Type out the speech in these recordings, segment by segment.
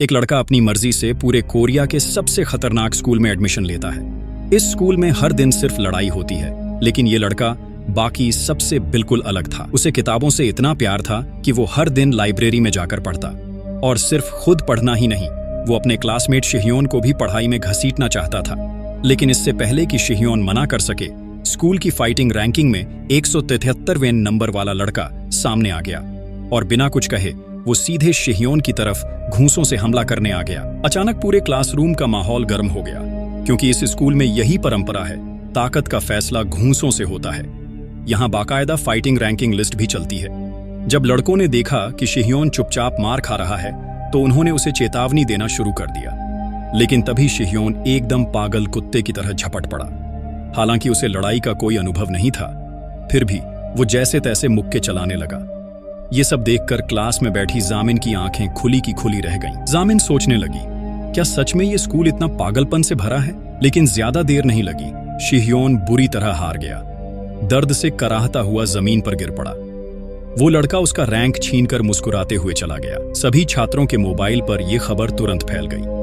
एक लड़का अपनी मर्जी से पूरे कोरिया के सबसे खतरनाक स्कूल में एडमिशन लेता है। इस स्कूल में हर दिन सिर्फ लड़ाई होती है, लेकिन ये लड़का बाकी सबसे बिल्कुल अलग था। उसे किताबों से इतना प्यार था कि वो हर दिन लाइब्रेरी में जाकर पढ़ता, और सिर्फ खुद पढ़ना ही नहीं, वो अपने क्लासमेट शिह्योन को भी पढ़ाई में घसीटना चाहता था। लेकिन इससे पहले कि शिह्योन मना कर सके, स्कूल की फाइटिंग रैंकिंग में 173वें नंबर वाला लड़का सामने आ गया और बिना कुछ कहे वो सीधे शिह्योन की तरफ घूंसों से हमला करने आ गया। अचानक पूरे क्लासरूम का माहौल गर्म हो गया, क्योंकि इस स्कूल में यही परंपरा है, ताकत का फैसला घूंसों से होता है। यहाँ बाकायदा फाइटिंग रैंकिंग लिस्ट भी चलती है। जब लड़कों ने देखा कि शिह्योन चुपचाप मार खा रहा है, तो उन्होंने उसे चेतावनी देना शुरू कर दिया। लेकिन तभी शिह्योन एकदम पागल कुत्ते की तरह झपट पड़ा। हालांकि उसे लड़ाई का कोई अनुभव नहीं था, फिर भी वो जैसे तैसे मुक्के चलाने लगा। ये सब देखकर क्लास में बैठी जामिन की आंखें खुली की खुली रह गईं। जामिन सोचने लगी, क्या सच में ये स्कूल इतना पागलपन से भरा है? लेकिन ज्यादा देर नहीं लगी, शिह्योन बुरी तरह हार गया। दर्द से कराहता हुआ जमीन पर गिर पड़ा। वो लड़का उसका रैंक छीनकर मुस्कुराते हुए चला गया। सभी छात्रों के मोबाइल पर यह खबर तुरंत फैल गई।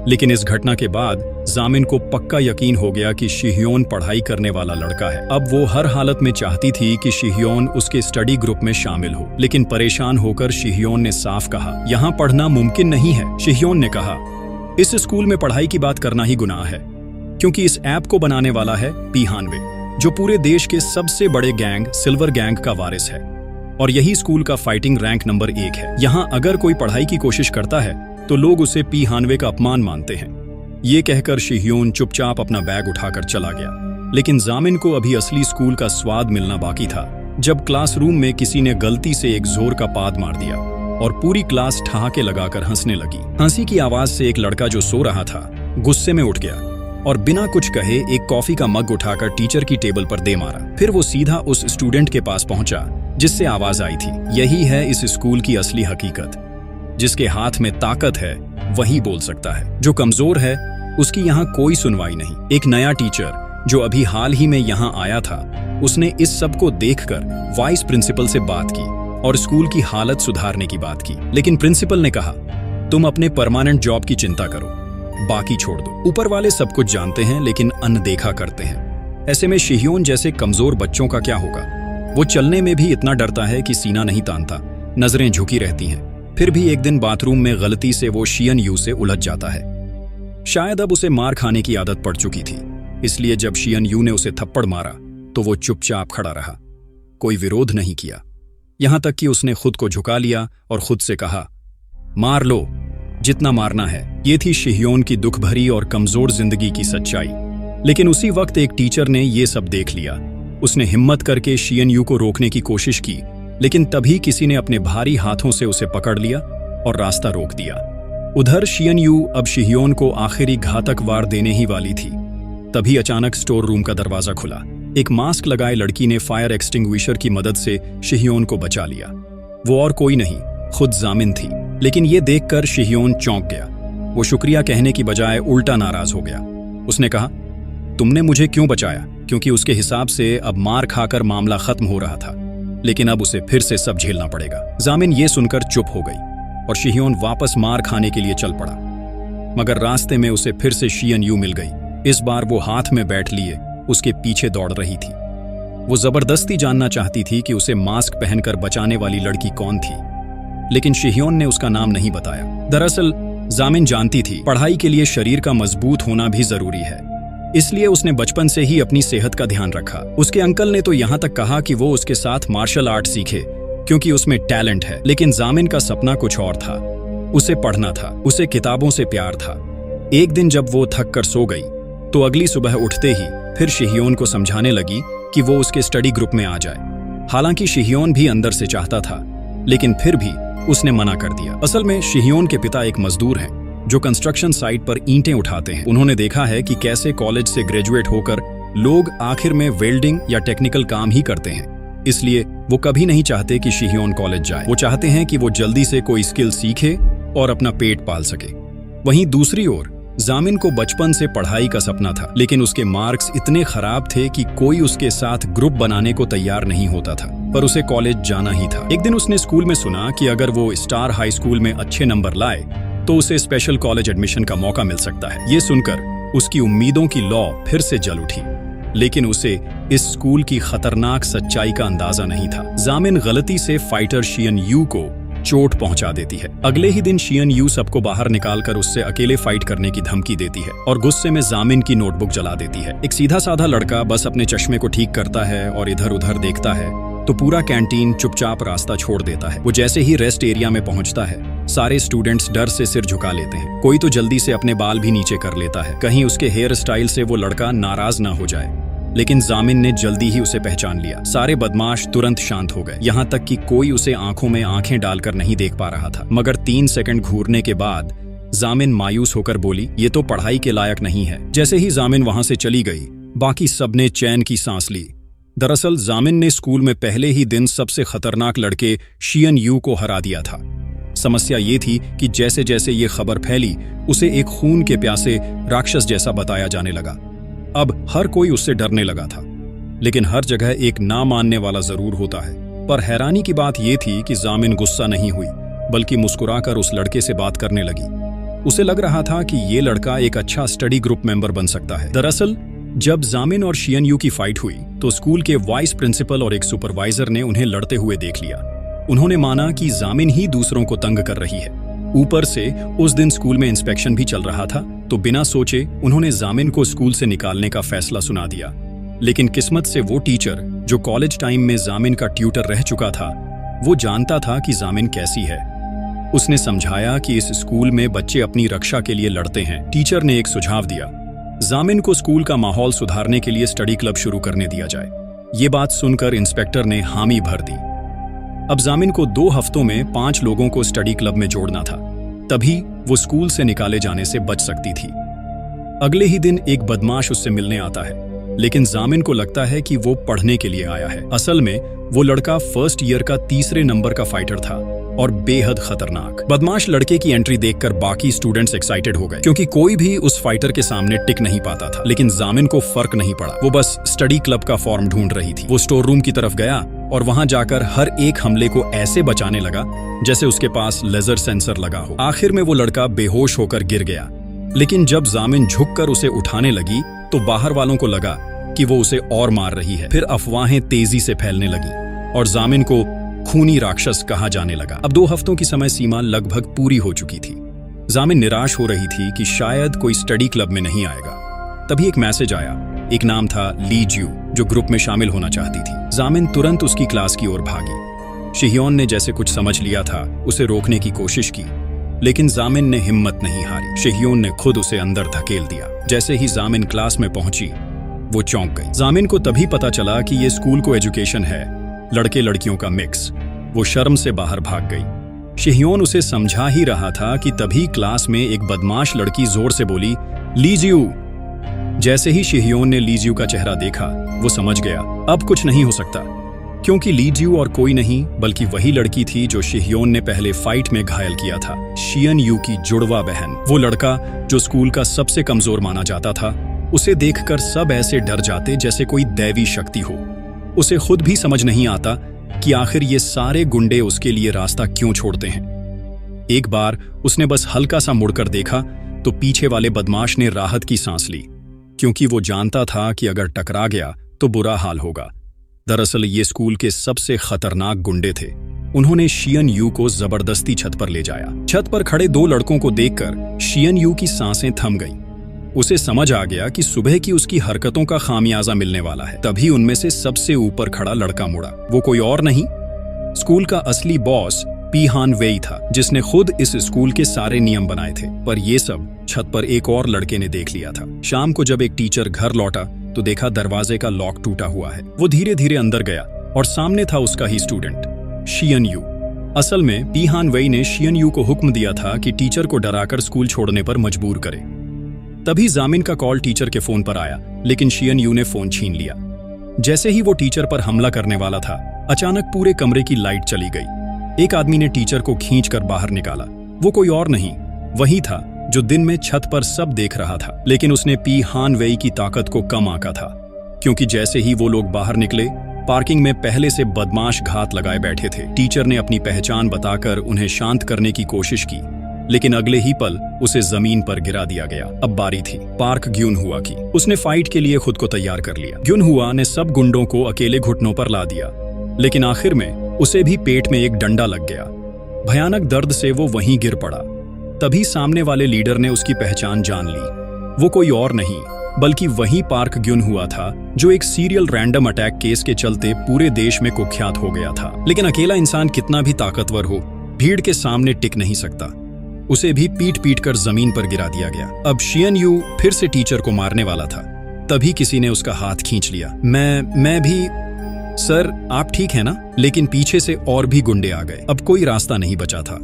लेकिन इस घटना के बाद जामिन को पक्का यकीन हो गया कि शिह्योन पढ़ाई करने वाला लड़का है। अब वो हर हालत में चाहती थी कि शिह्योन उसके स्टडी ग्रुप में शामिल हो। लेकिन परेशान होकर शिह्योन ने साफ कहा, यहाँ पढ़ना मुमकिन नहीं है। शिह्योन ने कहा, इस स्कूल में पढ़ाई की बात करना ही गुनाह है, क्योंकि इस ऐप को बनाने वाला है पी-हानवे, जो पूरे देश के सबसे बड़े गैंग सिल्वर गैंग का वारिस है, और यही स्कूल का फाइटिंग रैंक नंबर 1 है। यहाँ अगर कोई पढ़ाई की कोशिश करता है तो लोग उसे पी-हानवे का अपमान मानते हैं। ये कहकर शिह्योन चुपचाप अपना बैग उठाकर चला गया। लेकिन जामिन को अभी असली स्कूल का स्वाद मिलना बाकी था, जब क्लासरूम में किसी ने गलती से एक जोर का पाद मार दिया और पूरी क्लास ठहाके लगाकर हंसने लगी। हंसी की आवाज से एक लड़का जो सो रहा था गुस्से में उठ गया और बिना कुछ कहे एक कॉफी का मग उठाकर टीचर की टेबल पर दे मारा। फिर वो सीधा उस स्टूडेंट के पास पहुंचा जिससे आवाज आई थी। यही है इस स्कूल की असली हकीकत। जिसके हाथ में ताकत है वही बोल सकता है, जो कमजोर है उसकी यहाँ कोई सुनवाई नहीं। एक नया टीचर जो अभी हाल ही में यहाँ आया था, उसने इस सब को देखकर वाइस प्रिंसिपल से बात की और स्कूल की हालत सुधारने की बात की। लेकिन प्रिंसिपल ने कहा, तुम अपने परमानेंट जॉब की चिंता करो, बाकी छोड़ दो। ऊपर वाले सब कुछ जानते हैं लेकिन अनदेखा करते हैं। ऐसे में शिह्योन जैसे कमजोर बच्चों का क्या होगा? वो चलने में भी इतना डरता है कि सीना नहीं तानता, नजरें झुकी रहती हैं। फिर भी एक दिन बाथरूम में गलती से वो शियन यू से उलझ जाता है। शायद अब उसे मार खाने की आदत पड़ चुकी थी, इसलिए जब शियन यू ने उसे थप्पड़ मारा तो वो चुपचाप खड़ा रहा, कोई विरोध नहीं किया। यहां तक कि उसने खुद को झुका लिया और खुद से कहा, मार लो जितना मारना है। ये थी शिह्योन की दुख भरी और कमजोर जिंदगी की सच्चाई। लेकिन उसी वक्त एक टीचर ने ये सब देख लिया। उसने हिम्मत करके शियन यू को रोकने की कोशिश की, लेकिन तभी किसी ने अपने भारी हाथों से उसे पकड़ लिया और रास्ता रोक दिया। उधर शियन यू अब शिह्योन को आखिरी घातक वार देने ही वाली थी। तभी अचानक स्टोर रूम का दरवाजा खुला। एक मास्क लगाए लड़की ने फायर एक्सटिंग्विशर की मदद से शिह्योन को बचा लिया। वो और कोई नहीं, खुद जामिन थी। लेकिन ये देखकर शिह्योन चौंक गया। वो शुक्रिया कहने की बजाय उल्टा नाराज हो गया। उसने कहा, तुमने मुझे क्यों बचाया? क्योंकि उसके हिसाब से अब मार खाकर मामला खत्म हो रहा था, लेकिन अब उसे फिर से सब झेलना पड़ेगा। जामिन ये सुनकर चुप हो गई और शिह्योन वापस मार खाने के लिए चल पड़ा। मगर रास्ते में उसे फिर से शियन यू मिल गई। इस बार वो हाथ में बैठ लिए उसके पीछे दौड़ रही थी। वो जबरदस्ती जानना चाहती थी कि उसे मास्क पहनकर बचाने वाली लड़की कौन थी, लेकिन शिह्योन ने उसका नाम नहीं बताया। दरअसल जामिन जानती थी पढ़ाई के लिए शरीर का मजबूत होना भी जरूरी है, इसलिए उसने बचपन से ही अपनी सेहत का ध्यान रखा। उसके अंकल ने तो यहाँ तक कहा कि वो उसके साथ मार्शल आर्ट सीखे, क्योंकि उसमें टैलेंट है। लेकिन जामिन का सपना कुछ और था। उसे पढ़ना था, उसे किताबों से प्यार था। एक दिन जब वो थक कर सो गई, तो अगली सुबह उठते ही फिर शिह्योन को समझाने लगी कि वो उसके स्टडी ग्रुप में आ जाए। हालांकि शिह्योन भी अंदर से चाहता था, लेकिन फिर भी उसने मना कर दिया। असल में शिह्योन के पिता एक मजदूर हैं जो कंस्ट्रक्शन साइट पर ईंटें उठाते हैं। उन्होंने देखा है कि कैसे कॉलेज से ग्रेजुएट होकर लोग आखिर में वेल्डिंग या टेक्निकल काम ही करते हैं। इसलिए वो कभी नहीं चाहते कि शिह्योन कॉलेज जाए। वो चाहते हैं कि वो जल्दी से कोई स्किल सीखे और अपना पेट पाल सके। वहीं दूसरी ओर जामिन को बचपन से पढ़ाई का सपना था, लेकिन उसके मार्क्स इतने खराब थे कि कोई उसके साथ ग्रुप बनाने को तैयार नहीं होता था। पर उसे कॉलेज जाना ही था। एक दिन उसने स्कूल में सुना कि अगर वो स्टार हाई स्कूल में अच्छे नंबर लाए तो उसे स्पेशल कॉलेज एडमिशन का मौका मिल सकता है। ये सुनकर उसकी उम्मीदों की लौ फिर से जल उठी, लेकिन उसे इस स्कूल की खतरनाक सच्चाई का अंदाजा नहीं था। जामिन गलती से फाइटर शियन यू को चोट पहुंचा देती है। अगले ही दिन शियन यू सबको बाहर निकालकर उससे अकेले फाइट करने की धमकी देती है और गुस्से में जामिन की नोटबुक जला देती है। एक सीधा साधा लड़का बस अपने चश्मे को ठीक करता है और इधर उधर देखता है तो पूरा कैंटीन चुपचाप रास्ता छोड़ देता है। वो जैसे ही रेस्ट एरिया में पहुंचता है, सारे स्टूडेंट्स डर से सिर झुका लेते हैं। कोई तो जल्दी से अपने बाल भी नीचे कर लेता है, कहीं उसके हेयर स्टाइल से वो लड़का नाराज ना हो जाए। लेकिन जामिन ने जल्दी ही उसे पहचान लिया। सारे बदमाश तुरंत शांत हो गए, यहाँ तक कि कोई उसे आंखों में आंखें डालकर नहीं देख पा रहा था। मगर 3 सेकंड घूरने के बाद जामिन मायूस होकर बोली, ये तो पढ़ाई के लायक नहीं है। जैसे ही जामिन वहां से चली गई, बाकी सबने चैन की सांस ली। दरअसल जामिन ने स्कूल में पहले ही दिन सबसे खतरनाक लड़के शियन यू को हरा दिया था। समस्या ये थी कि जैसे जैसे ये खबर फैली, उसे एक खून के प्यासे राक्षस जैसा बताया जाने लगा। अब हर कोई उससे डरने लगा था, लेकिन हर जगह एक ना मानने वाला जरूर होता है। पर हैरानी की बात यह थी कि जामिन गुस्सा नहीं हुई, बल्कि मुस्कुराकर उस लड़के से बात करने लगी। उसे लग रहा था कि ये लड़का एक अच्छा स्टडी ग्रुप मेंबर बन सकता है। दरअसल जब जामिन और शियन यू की फाइट हुई तो स्कूल के वाइस प्रिंसिपल और एक सुपरवाइजर ने उन्हें लड़ते हुए देख लिया। उन्होंने माना कि जामिन ही दूसरों को तंग कर रही है। ऊपर से उस दिन स्कूल में इंस्पेक्शन भी चल रहा था, तो बिना सोचे उन्होंने जामिन को स्कूल से निकालने का फैसला सुना दिया। लेकिन किस्मत से वो टीचर जो कॉलेज टाइम में जामिन का ट्यूटर रह चुका था, वो जानता था कि जामिन कैसी है। उसने समझाया कि इस स्कूल में बच्चे अपनी रक्षा के लिए लड़ते हैं। टीचर ने एक सुझाव दिया, जामिन को स्कूल का माहौल सुधारने के लिए स्टडी क्लब शुरू करने दिया जाए। ये बात सुनकर इंस्पेक्टर ने हामी भर दी। अब जामिन को 2 हफ्तों में 5 लोगों को स्टडी क्लब में जोड़ना था, तभी वो स्कूल से निकाले जाने से बच सकती थी। अगले ही दिन एक बदमाश उससे मिलने आता है, लेकिन जामिन को लगता है कि वो पढ़ने के लिए आया है। असल में वो लड़का फर्स्ट ईयर का 3रे नंबर का फाइटर था और बेहद खतरनाक। बदमाश लड़के की एंट्री देखकर बाकी स्टूडेंट्स एक्साइटेड हो गए, क्योंकि कोई भी उस फाइटर के सामने टिक नहीं पाता था। लेकिन जामिन को फर्क नहीं पड़ा, वो बस स्टडी क्लब का फॉर्म ढूंढ रही थी। वो स्टोर रूम की तरफ गया और वहां जाकर हर एक हमले को ऐसे बचाने लगा जैसे उसके पास लेजर सेंसर लगा हो। आखिर में वो लड़का बेहोश होकर गिर गया, लेकिन जब जामिन झुककर उसे उठाने लगी तो बाहर वालों को लगा कि वो उसे और मार रही है। फिर अफवाहें तेजी से फैलने लगी और जामिन को खूनी राक्षस कहा जाने लगा। अब 2 हफ्तों की समय सीमा लगभग पूरी हो चुकी थी। जामिन निराश हो रही थी कि शायद कोई स्टडी क्लब में नहीं आएगा। तभी एक मैसेज आया। एक नाम था ली ज्यू, जो ग्रुप में शामिल होना चाहती थी। जामिन तुरंत उसकी क्लास की ओर भागी। शिह्योन ने जैसे कुछ समझ लिया था, उसे रोकने की कोशिश की, लेकिन जामिन ने हिम्मत नहीं हारी। शिह्योन ने खुद उसे अंदर धकेल दिया। जैसे ही जामिन क्लास में पहुंची, वो चौंक गई। जामिन को तभी पता चला कि ये स्कूल को एजुकेशन है, लड़के लड़कियों का मिक्स। वो शर्म से बाहर भाग गई। शिह्योन उसे समझा ही रहा था कि तभी क्लास में एक बदमाश लड़की जोर से बोली, लीजियू। जैसे ही शिह्योन ने लीजियू का चेहरा देखा, वो समझ गया अब कुछ नहीं हो सकता, क्योंकि लीजियू और कोई नहीं बल्कि वही लड़की थी जो शिह्योन ने पहले फाइट में घायल किया था, शियन यू की जुड़वा बहन। वो लड़का जो स्कूल का सबसे कमजोर माना जाता था, उसे देखकर सब ऐसे डर जाते जैसे कोई दैवी शक्ति हो। उसे खुद भी समझ नहीं आता कि आखिर ये सारे गुंडे उसके लिए रास्ता क्यों छोड़ते हैं। एक बार उसने बस हल्का सा मुड़कर देखा तो पीछे वाले बदमाश ने राहत की सांस ली, क्योंकि वो जानता था कि अगर टकरा गया तो बुरा हाल होगा। दरअसल ये स्कूल के सबसे खतरनाक गुंडे थे। उन्होंने शियन यू को जबरदस्ती छत पर ले जाया। छत पर खड़े 2 लड़कों को देखकर शियन यू की सांसें थम गईं। उसे समझ आ गया कि सुबह की उसकी हरकतों का खामियाजा मिलने वाला है। तभी उनमें से सबसे ऊपर खड़ा लड़का मुड़ा। वो कोई और नहीं, स्कूल का असली बॉस पी हान वेई था, जिसने खुद इस स्कूल के सारे नियम बनाए थे। पर ये सब छत पर एक और लड़के ने देख लिया था। शाम को जब एक टीचर घर लौटा तो देखा दरवाजे का लॉक टूटा हुआ है। वो धीरे धीरे अंदर गया और सामने था उसका ही स्टूडेंट शियन यू। असल में पी हान वेई ने शियन यू को हुक्म दिया था कि टीचर को डराकर स्कूल छोड़ने पर मजबूर करे। तभी जामिन का कॉल टीचर के फोन पर आया, लेकिन शियन यू ने फोन छीन लिया। जैसे ही वो टीचर पर हमला करने वाला था, अचानक पूरे कमरे की लाइट चली गई। एक आदमी ने टीचर को खींचकर बाहर निकाला। वो कोई और नहीं, वही था जो दिन में छत पर सब देख रहा था। लेकिन उसने पी हान वेई की ताकत को कम आंका था, क्योंकि जैसे ही वो लोग बाहर निकले, पार्किंग में पहले से बदमाश घात लगाए बैठे थे। टीचर ने अपनी पहचान बताकर उन्हें शांत करने की कोशिश की, लेकिन अगले ही पल उसे जमीन पर गिरा दिया गया। अब बारी थी पार्क ग्यूनहुआ की। उसने फाइट के लिए खुद को तैयार कर लिया। ग्यूनहुआ ने सब गुंडों को अकेले घुटनों पर ला दिया, लेकिन आखिर में उसे भी पेट में एक डंडा लग गया। भयानक दर्द से वो वहीं गिर पड़ा। तभी सामने वाले लीडर ने उसकी पहचान जान ली। वो कोई और नहीं बल्कि वही पार्क ग्यूनहुआ था जो एक सीरियल रैंडम अटैक केस के चलते पूरे देश में कुख्यात हो गया था। लेकिन अकेला इंसान कितना भी ताकतवर हो, भीड़ के सामने टिक नहीं सकता। उसे भी पीट पीट कर जमीन पर गिरा दिया गया। अब शियन यू फिर से टीचर को मारने वाला था। तभी किसी ने उसका हाथ खींच लिया। मैं भी सर, आप ठीक है ना? लेकिन पीछे से और भी गुंडे आ गए। अब कोई रास्ता नहीं बचा था।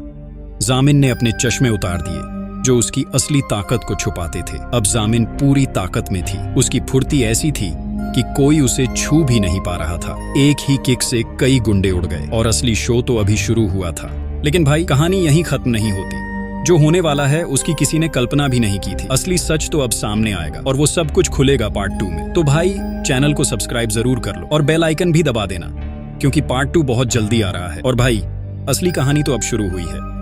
जामिन ने अपने चश्मे उतार दिए जो उसकी असली ताकत को छुपाते थे। अब जामिन पूरी ताकत में थी। उसकी फुर्ती ऐसी थी कि कोई उसे छू भी नहीं पा रहा था। एक ही किक से कई गुंडे उड़ गए और असली शो तो अभी शुरू हुआ था। लेकिन भाई, कहानी यहीं खत्म नहीं होती। जो होने वाला है उसकी किसी ने कल्पना भी नहीं की थी। असली सच तो अब सामने आएगा और वो सब कुछ खुलेगा पार्ट 2 में। तो भाई, चैनल को सब्सक्राइब जरूर कर लो और बेल आइकन भी दबा देना, क्योंकि पार्ट 2 बहुत जल्दी आ रहा है। और भाई, असली कहानी तो अब शुरू हुई है।